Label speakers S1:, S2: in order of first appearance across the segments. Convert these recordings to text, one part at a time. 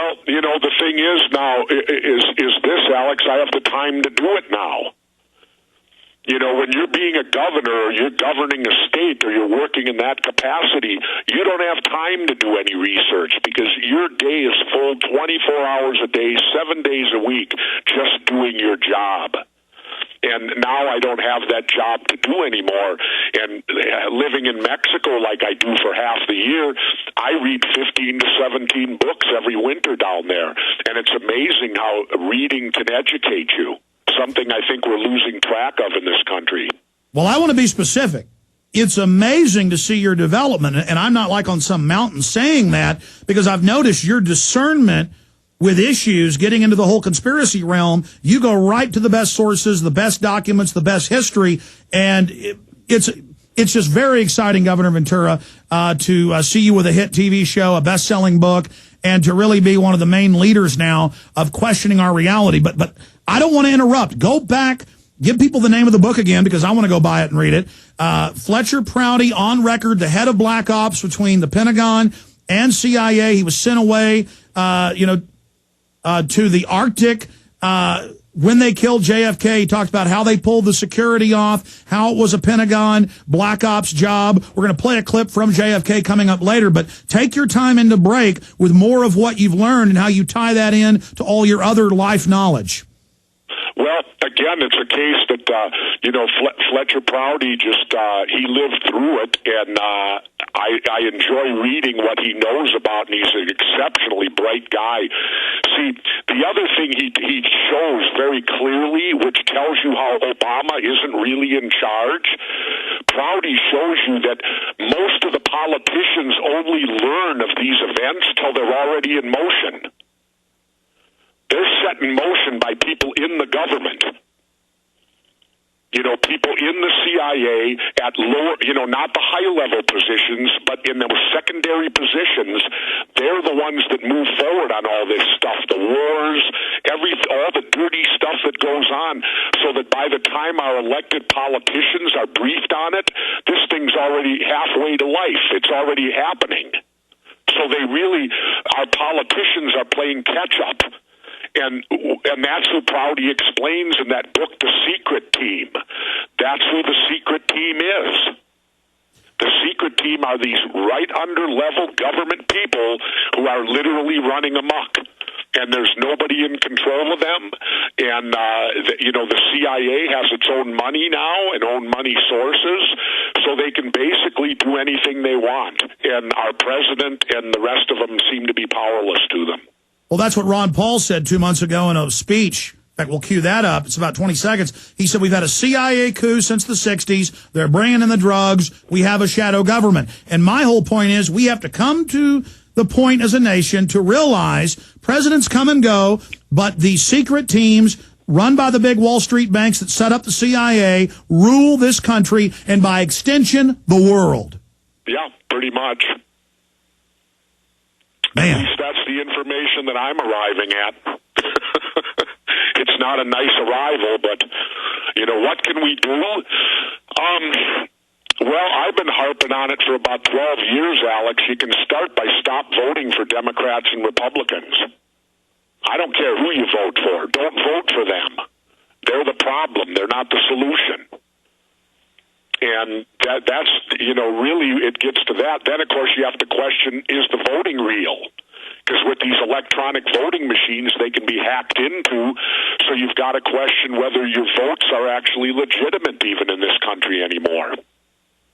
S1: Well, the thing is now is this, Alex, I have the time to do it now. When you're being a governor or you're governing a state or you're working in that capacity, you don't have time to do any research because your day is full 24 hours a day, 7 days a week, just doing your job. And now I don't have that job to do anymore. And living in Mexico like I do for half the year, I read 15 to 17 books every winter down there. And it's amazing how reading can educate you, something I think we're losing track of in this country.
S2: Well, I want to be specific. It's amazing to see your development, and I'm not like on some mountain saying that because I've noticed your discernment with issues, getting into the whole conspiracy realm. You go right to the best sources, the best documents, the best history, and it's just very exciting, Governor Ventura, to see you with a hit TV show, a best-selling book, and to really be one of the main leaders now of questioning our reality. But I don't want to interrupt. Go back, give people the name of the book again because I want to go buy it and read it. Fletcher Prouty, on record, the head of Black Ops between the Pentagon and CIA. He was sent away, to the Arctic when they killed JFK. He talked about how they pulled the security off, how it was a Pentagon Black Ops job. We're going to play a clip from JFK coming up later, but take your time into break with more of what you've learned and how you tie that in to all your other life knowledge.
S1: Well, again, it's a case that, Fletcher Prouty he lived through it, and I enjoy reading what he knows about, and he's an exceptionally bright guy. See, the other thing he shows very clearly, which tells you how Obama isn't really in charge, Prouty shows you that most of the politicians only learn of these events till they're already in motion. They're set in motion by people in the government. People in the CIA at lower, not the high-level positions, but in those secondary positions, they're the ones that move forward on all this stuff, the wars, all the dirty stuff that goes on, so that by the time our elected politicians are briefed on it, this thing's already halfway to life. It's already happening. So our politicians are playing catch-up. And that's who Prouty explains in that book, The Secret Team. That's who the secret team is. The secret team are these right under-level government people who are literally running amok. And there's nobody in control of them. And, the CIA has its own money now and own money sources, so they can basically do anything they want. And our president and the rest of them seem to be powerless to them.
S2: Well, that's what Ron Paul said 2 months ago in a speech. In fact, we'll cue that up. It's about 20 seconds. He said, we've had a CIA coup since the 60s. They're bringing in the drugs. We have a shadow government. And my whole point is we have to come to the point as a nation to realize presidents come and go, but the secret teams run by the big Wall Street banks that set up the CIA rule this country and, by extension, the world.
S1: Yeah, pretty much.
S2: Man.
S1: At least that's the information that I'm arriving at. It's not a nice arrival, but, what can we do? Well, I've been harping on it for about 12 years, Alex. You can start by stop voting for Democrats and Republicans. I don't care who you vote for. Don't vote for them. They're the problem. They're not the solution. And that's, really it gets to that. Then, of course, you have to question, is the voting real? Because with these electronic voting machines, they can be hacked into, so you've got to question whether your votes are actually legitimate even in this country anymore.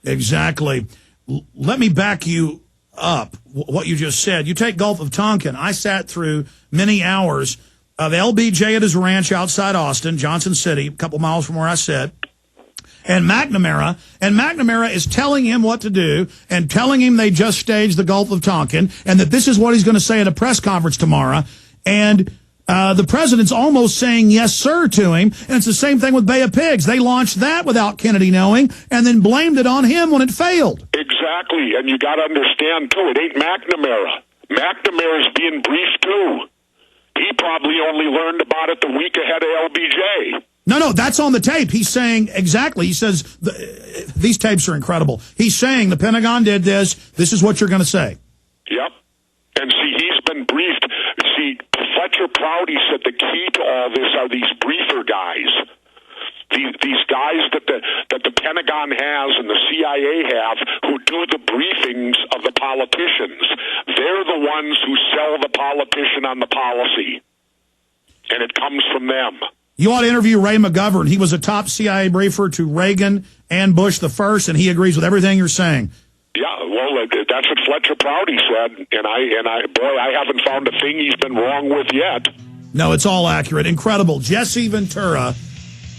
S2: Exactly. Let me back you up, what you just said. You take Gulf of Tonkin. I sat through many hours of LBJ at his ranch outside Austin, Johnson City, a couple miles from where I sit. And McNamara is telling him what to do and telling him they just staged the Gulf of Tonkin and that this is what he's going to say at a press conference tomorrow. And the president's almost saying yes, sir, to him. And it's the same thing with Bay of Pigs. They launched that without Kennedy knowing and then blamed it on him when it failed.
S1: Exactly. And you got to understand, too, it ain't McNamara. McNamara's being briefed, too. He probably only learned about it the week ahead of LBJ.
S2: No, that's on the tape. He's saying exactly. He says, these tapes are incredible. He's saying the Pentagon did this. This is what you're going to say.
S1: Yep. And see, he's been briefed. see, Fletcher Prouty said the key to all this are these briefer guys. These guys that the Pentagon has and the CIA have who do the briefings of the politicians. They're the ones who sell the politician on the policy, and it comes from them.
S2: You ought to interview Ray McGovern. He was a top CIA briefer to Reagan and Bush the first, and he agrees with everything you're saying.
S1: Yeah, well, that's what Fletcher Prouty said, and I haven't found a thing he's been wrong with yet.
S2: No, it's all accurate. Incredible. Jesse Ventura,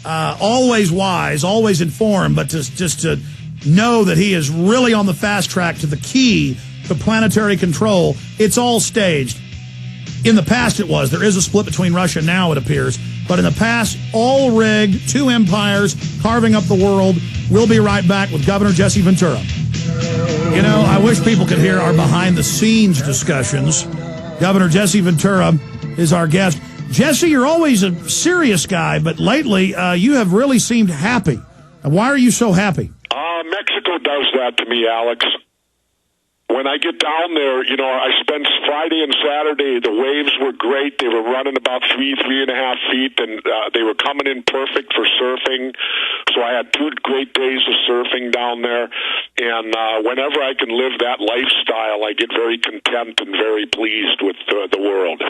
S2: always wise, always informed, but just to know that he is really on the fast track to the key to planetary control. It's all staged. In the past it was. There is a split between Russia now, it appears. But in the past, all rigged, two empires carving up the world. We'll be right back with Governor Jesse Ventura. You know, I wish people could hear our behind-the-scenes discussions. Governor Jesse Ventura is our guest. Jesse, you're always a serious guy, but lately you have really seemed happy. Why are you so happy?
S1: Mexico does that to me, Alex. When I get down there, you know, I spent Friday and Saturday, the waves were great. They were running about 3.5 feet, and they were coming in perfect for surfing. So I had 2 great days of surfing down there. And whenever I can live that lifestyle, I get very content and very pleased with the world.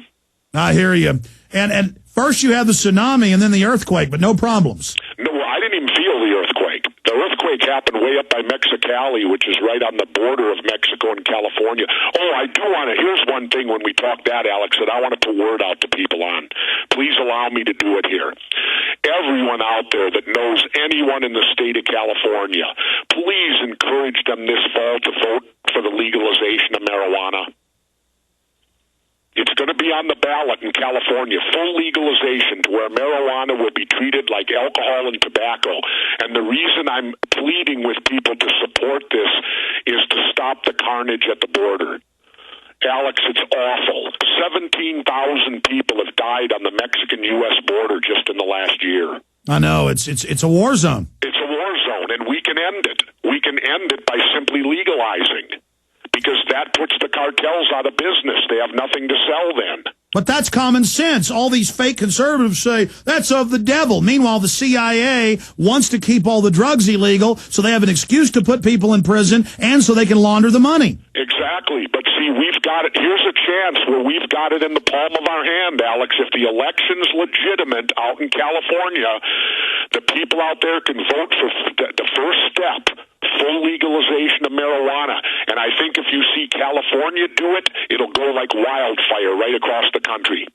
S2: I hear you. And first you had the tsunami and then the earthquake, but no problems.
S1: No, I didn't even feel the earthquake. The earthquake happened way up by Mexicali, which is right on the border of Mexico and California. Oh, I do want to, here's one thing when we talk that, Alex, that I want to put word out to people on. Please allow me to do it here. Everyone out there that knows anyone in the state of California, please encourage them this fall to vote for the legalization of marijuana. It's going to be on the ballot in California, full legalization to where marijuana will be treated like alcohol and tobacco. And the reason I'm pleading with people to support this is to stop the carnage at the border. Alex, it's awful. 17,000 people have died on the Mexican-U.S. border just in the last year.
S2: I know. It's a war zone.
S1: It's a war zone, and we can end it. We can end it by simply legalizing. Because that puts the cartels out of business. They have nothing to sell then.
S2: But that's common sense. All these fake conservatives say that's of the devil. Meanwhile, the CIA wants to keep all the drugs illegal, so they have an excuse to put people in prison and so they can launder the money.
S1: Exactly. But see, we've got it. Here's a chance where we've got it in the palm of our hand, Alex. If the election's legitimate out in California, the people out there can vote for the first step. Full legalization of marijuana. And I think if you see California do it, it'll go like wildfire right across the country.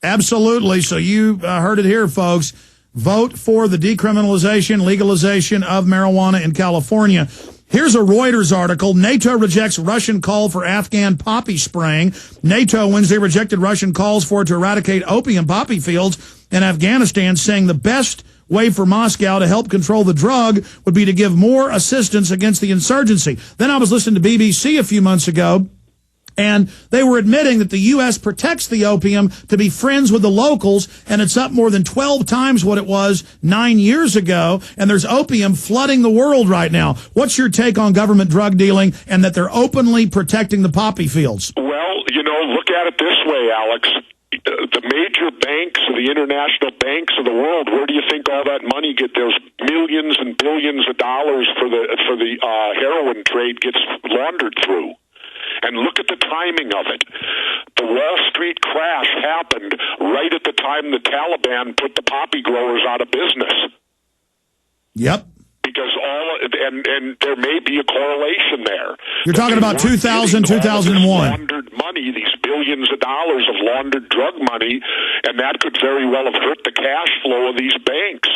S2: Absolutely. So you heard it here, folks. Vote for the decriminalization, legalization of marijuana in California. Here's a Reuters article. NATO rejects Russian call for Afghan poppy spraying. NATO Wednesday rejected Russian calls for it to eradicate opium poppy fields in Afghanistan, saying the best way for Moscow to help control the drug would be to give more assistance against the insurgency. Then I was listening to BBC a few months ago, and they were admitting that the U.S. protects the opium to be friends with the locals, and it's up more than 12 times what it was 9 years ago, and there's opium flooding the world right now. What's your take on government drug dealing and that they're openly protecting the poppy fields?
S1: Well, you know, look at it this way, Alex. The major banks, the international banks of the world, where do you think all that money there's millions and billions of dollars for the heroin trade gets laundered through? And look at the timing of it. The Wall Street crash happened right at the time the Taliban put the poppy growers out of business.
S2: Yep.
S1: Because and there may be a correlation there.
S2: You're talking about 2000, 2001.
S1: Laundered money, these billions of dollars of laundered drug money, and that could very well have hurt the cash flow of these banks.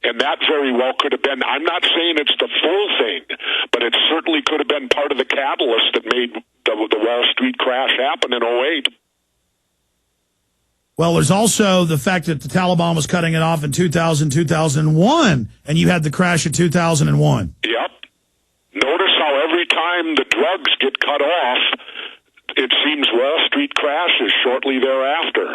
S1: And that very well could have been, I'm not saying it's the full thing, but it certainly could have been part of the catalyst that made the Wall Street crash happen in 2008.
S2: Well, there's also the fact that the Taliban was cutting it off in 2000, 2001, and you had the crash in 2001.
S1: Yep. Notice how every time the drugs get cut off, it seems Wall Street crashes shortly thereafter.